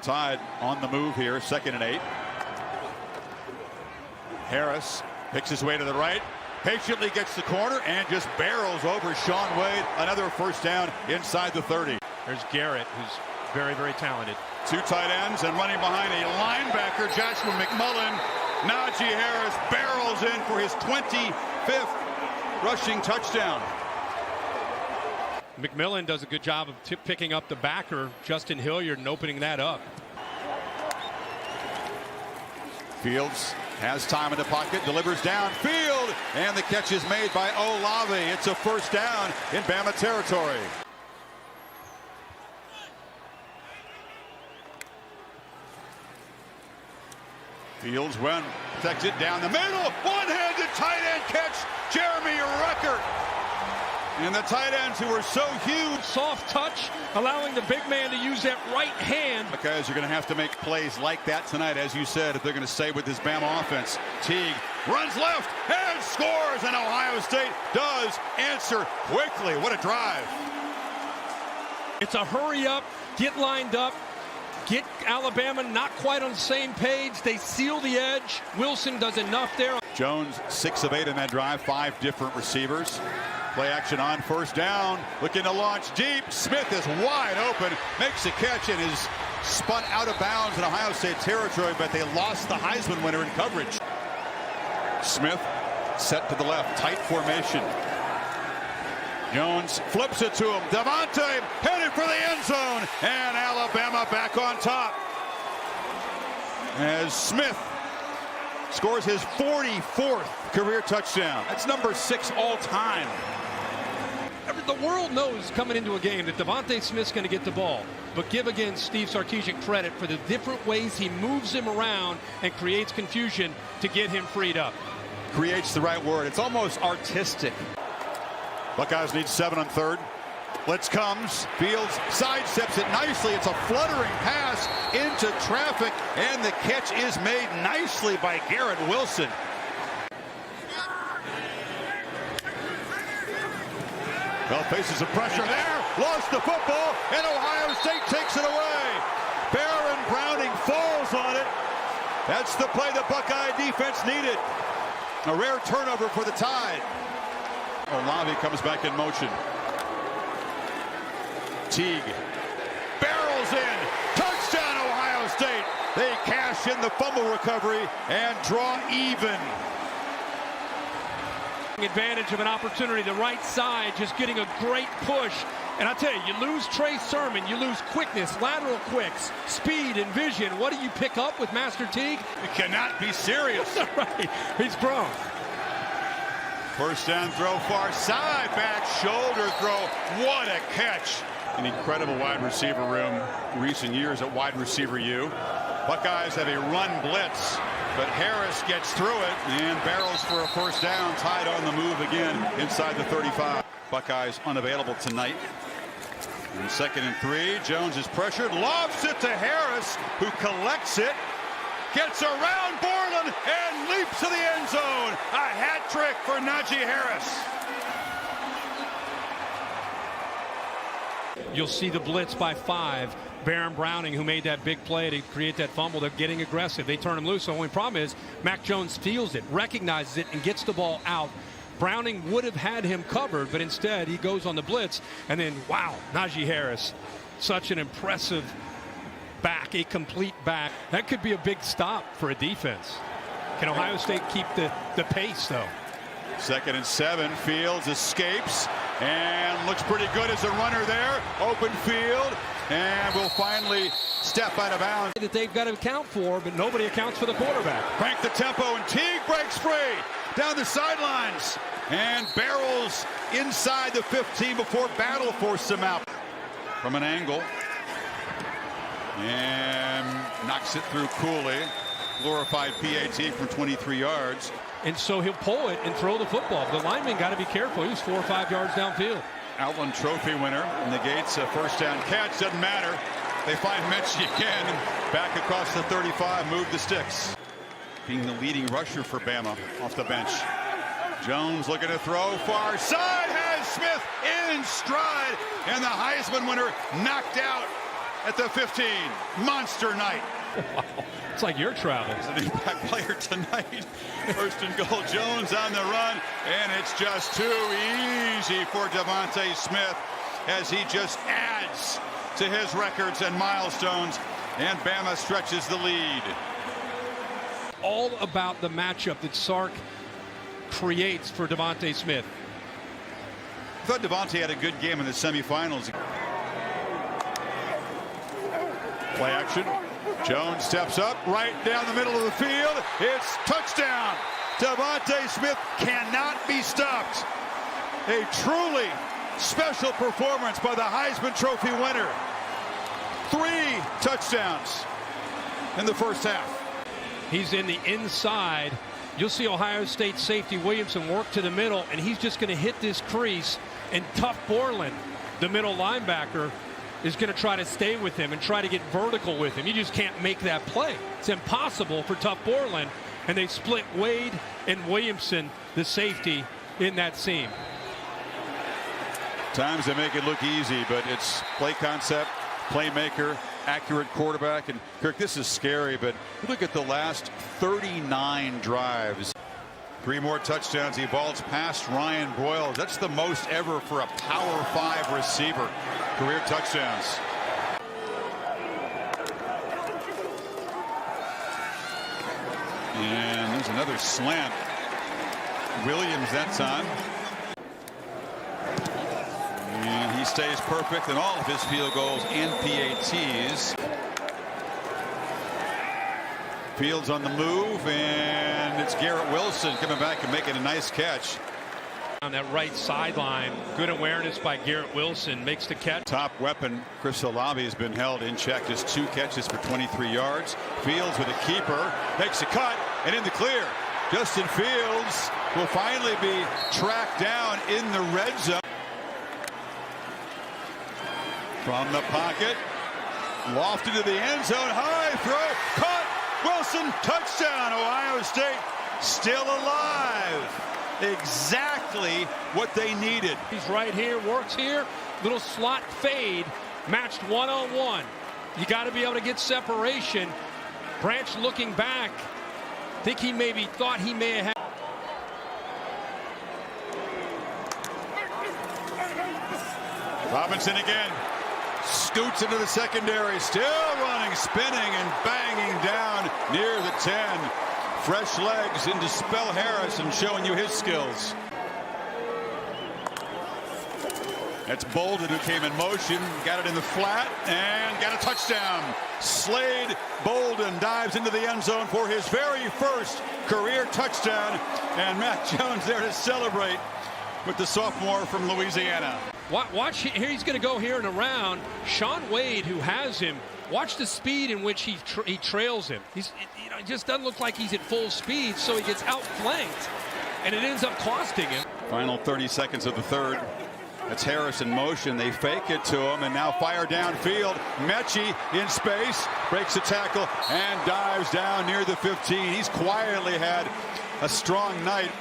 Tide on the move here, 2nd and 8. Harris picks his way to the right, patiently gets the corner, and just barrels over Sean Wade. Another first down inside the 30. There's Garrett, who's very, very talented. 2 tight ends and running behind a linebacker, Joshua McMullen. Najee Harris barrels in for his 25th rushing touchdown. McMillan does a good job of picking up the backer, Justin Hilliard, and opening that up. Fields has time in the pocket, delivers downfield, and the catch is made by Olave. It's a first down in Bama territory. Fields protects it down the middle. One-handed tight end catch, Jeremy Ruckert. And the tight ends who are so huge. Soft touch, allowing the big man to use that right hand. Guys are going to have to make plays like that tonight, as you said, if they're going to stay with this Bama offense. Teague runs left and scores, and Ohio State does answer quickly. What a drive. It's a hurry up, get lined up, get Alabama not quite on the same page. They seal the edge. Wilson does enough there. Jones 6 of 8 in that drive, 5 different receivers. Play action on first down, looking to launch deep. Smith is wide open, makes a catch, and is spun out of bounds in Ohio State territory, but they lost the Heisman winner in coverage. Smith set to the left, tight formation. Jones flips it to him. Devontae headed for the end zone, and Alabama back on top. As Smith scores his 44th career touchdown. That's number 6 all time. The world knows coming into a game that Devontae Smith's going to get the ball. But give again Steve Sarkisian credit for the different ways he moves him around and creates confusion to get him freed up. Creates the right word. It's almost artistic. Buckeyes need 7 on 3rd. Blitz comes. Fields sidesteps it nicely. It's a fluttering pass into traffic, and the catch is made nicely by Garrett Wilson. Well, faces some pressure there. Lost the football, and Ohio State takes it away. Baron Browning falls on it. That's the play the Buckeye defense needed. A rare turnover for the Tide. Olave comes back in motion. Teague barrels in. Touchdown, Ohio State. They cash in the fumble recovery and draw even. Advantage of an opportunity, the right side, just getting a great push. And I tell you, you lose Trey Sermon, you lose quickness, lateral quicks, speed and vision. What do you pick up with Master Teague? You cannot be serious. Right, he's grown. First down throw, far side, back shoulder throw. What a catch. An incredible wide receiver room in recent years at wide receiver U. Buckeyes have a run blitz, but Harris gets through it and barrels for a first down. Tide on the move again inside the 35. Buckeyes unavailable tonight. And 2nd and 3, Jones is pressured, lobs it to Harris, who collects it, gets around Borland, and leaps to the end zone. A hat trick for Najee Harris. You'll see the blitz by 5. Baron Browning, who made that big play to create that fumble, they're getting aggressive. They turn him loose. The only problem is Mac Jones feels it, recognizes it, and gets the ball out. Browning would have had him covered, but instead he goes on the blitz. And then, wow, Najee Harris, such an impressive back, a complete back. That could be a big stop for a defense. Can Ohio State keep the pace, though? 2nd and 7, Fields escapes and looks pretty good as a runner there. Open field, and will finally step out of bounds. That they've got to account for, but nobody accounts for the quarterback. Crank the tempo, and Teague breaks free down the sidelines and barrels inside the 15 before Battle forced him out from an angle and knocks it through Cooley. Glorified PAT from 23 yards. And so he'll pull it and throw the football. The lineman got to be careful. He was 4 or 5 yards downfield. Outland Trophy winner negates a first down catch. Doesn't matter. They find Mechie again. Back across the 35. Move the sticks. Being the leading rusher for Bama off the bench. Jones looking to throw. Far side has Smith in stride. And the Heisman winner knocked out at the 15. Monster night. Wow. It's like you're traveling. He's an impact player tonight. First and goal, Jones on the run, and it's just too easy for Devontae Smith as he just adds to his records and milestones, and Bama stretches the lead. All about the matchup that Sark creates for Devontae Smith. I thought Devontae had a good game in the semifinals. Play action. Jones steps up right down the middle of the field. It's touchdown. Devontae Smith cannot be stopped. A truly special performance by the Heisman Trophy winner. 3 touchdowns in the first half. He's in the inside. You'll see Ohio State safety Williamson work to the middle, and he's just going to hit this crease. And Tough Borland, the middle linebacker, is going to try to stay with him and try to get vertical with him. You just can't make that play. It's impossible for Tough Borland. And they split Wade and Williamson, the safety, in that seam. Times they make it look easy, but it's play concept, playmaker, accurate quarterback. And Kirk, this is scary, but look at the last 39 drives. 3 more touchdowns. He vaults past Ryan Broyles. That's the most ever for a Power 5 receiver. Career touchdowns. And there's another slant. Williams that time. And he stays perfect in all of his field goals and PATs. Fields on the move, and it's Garrett Wilson coming back and making a nice catch. On that right sideline, good awareness by Garrett Wilson, makes the catch. Top weapon, Chris Olave, has been held in check. Just 2 catches for 23 yards. Fields with a keeper, makes a cut, and in the clear. Justin Fields will finally be tracked down in the red zone. From the pocket, lofted to the end zone, high throw, caught. Wilson, touchdown. Ohio State still alive. Exactly what they needed. He's right here, works here, little slot fade, matched 1-on-1. You got to be able to get separation. Branch looking back, think he maybe thought he may have had. Robinson again. Scoots into the secondary, still running, spinning, and banging down near the 10. Fresh legs into Spell Harris and showing you his skills. That's Bolden who came in motion, got it in the flat, and got a touchdown. Slade Bolden dives into the end zone for his very first career touchdown, and Mac Jones there to celebrate with the sophomore from Louisiana. Watch here, he's going to go here and around. Sean Wade, who has him, watch the speed in which he trails him. It just doesn't look like he's at full speed, so he gets outflanked, and it ends up costing him. Final 30 seconds of the third. That's Harris in motion. They fake it to him, and now fire downfield. Mechie in space, breaks a tackle, and dives down near the 15. He's quietly had a strong night.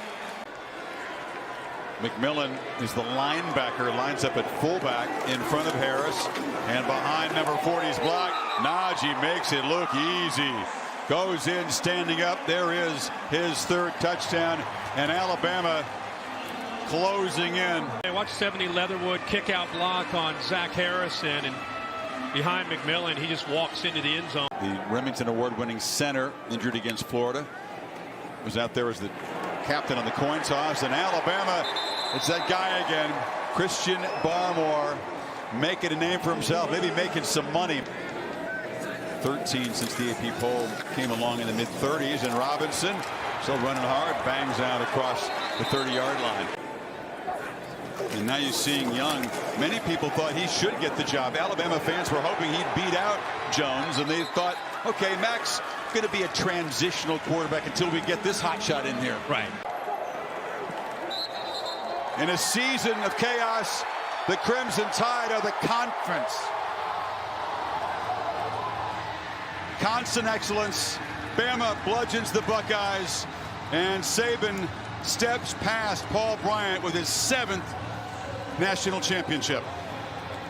McMillan is the linebacker, lines up at fullback in front of Harris, and behind number 40's block. Najee makes it look easy. Goes in standing up. There is his 3rd touchdown, and Alabama closing in. Hey, watch 70 Leatherwood kick out block on Zach Harrison, and behind McMillan, he just walks into the end zone. The Remington Award-winning center injured against Florida was out there as the captain on the coin toss, and Alabama, it's that guy again, Christian Barmore, making a name for himself, maybe making some money. 13 since the AP poll came along in the mid-30s, and Robinson still running hard, bangs out across the 30-yard line. And now you're seeing Young. Many people thought he should get the job. Alabama fans were hoping he'd beat out Jones, and they thought, okay, Mac's going to be a transitional quarterback until we get this hot shot in here. Right. In a season of chaos, the Crimson Tide are the conference. Constant excellence. Bama bludgeons the Buckeyes, and Saban steps past Paul Bryant with his 7th national championship.